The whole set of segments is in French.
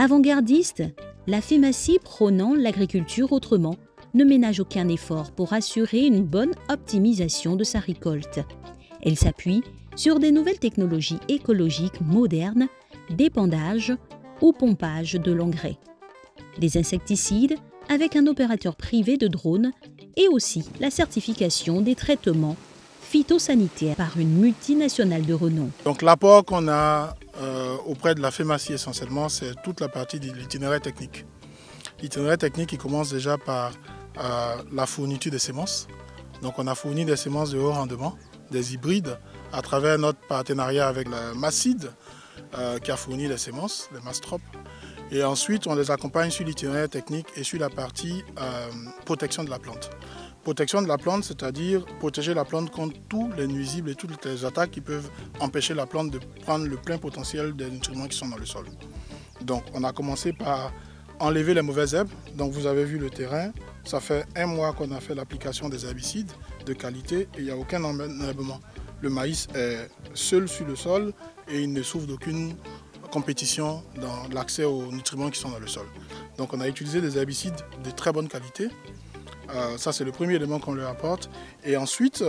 Avant-gardiste, la FEMACI prônant l'agriculture autrement ne ménage aucun effort pour assurer une bonne optimisation de sa récolte. Elle s'appuie sur des nouvelles technologies écologiques modernes d'épandage ou pompage de l'engrais, des insecticides avec un opérateur privé de drones et aussi la certification des traitements phytosanitaires par une multinationale de renom. Donc l'apport qu'on a auprès de la FEMACI essentiellement, c'est toute la partie de l'itinéraire technique. L'itinéraire technique il commence déjà par la fourniture des semences. Donc on a fourni des semences de haut rendement, des hybrides, à travers notre partenariat avec la Massid qui a fourni les semences, les Mastrop. Et ensuite, on les accompagne sur l'itinéraire technique et sur la partie protection de la plante. Protection de la plante, c'est-à-dire protéger la plante contre tous les nuisibles et toutes les attaques qui peuvent empêcher la plante de prendre le plein potentiel des nutriments qui sont dans le sol. Donc, on a commencé par enlever les mauvaises herbes. Donc, vous avez vu le terrain. Ça fait 1 mois qu'on a fait l'application des herbicides de qualité et il n'y a aucun enherbement. Le maïs est seul sur le sol et il ne souffre d'aucune compétition dans l'accès aux nutriments qui sont dans le sol. Donc on a utilisé des herbicides de très bonne qualité. Ça c'est le premier élément qu'on leur apporte. Et ensuite,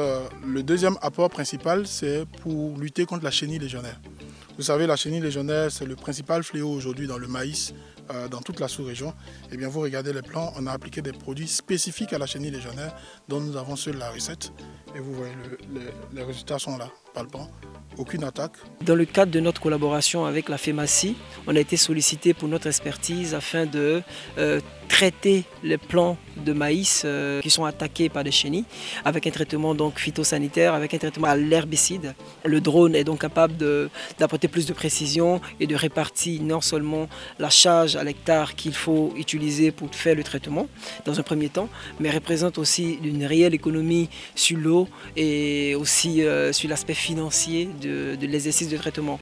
le deuxième apport principal, c'est pour lutter contre la chenille légionnaire. Vous savez, la chenille légionnaire, c'est le principal fléau aujourd'hui dans le maïs, dans toute la sous-région. Eh bien, vous regardez les plants, on a appliqué des produits spécifiques à la chenille légionnaire dont nous avons seul la recette. Et vous voyez, les résultats sont là, palpants. Aucune attaque. Dans le cadre de notre collaboration avec la FEMACI, on a été sollicité pour notre expertise afin de traiter les plants de maïs qui sont attaqués par des chenilles avec un traitement donc phytosanitaire, avec un traitement à l'herbicide. Le drone est donc capable d'apporter plus de précision et de répartir non seulement la charge à l'hectare qu'il faut utiliser pour faire le traitement dans un premier temps, mais représente aussi une réelle économie sur l'eau et aussi sur l'aspect financier de l'exercice de traitement.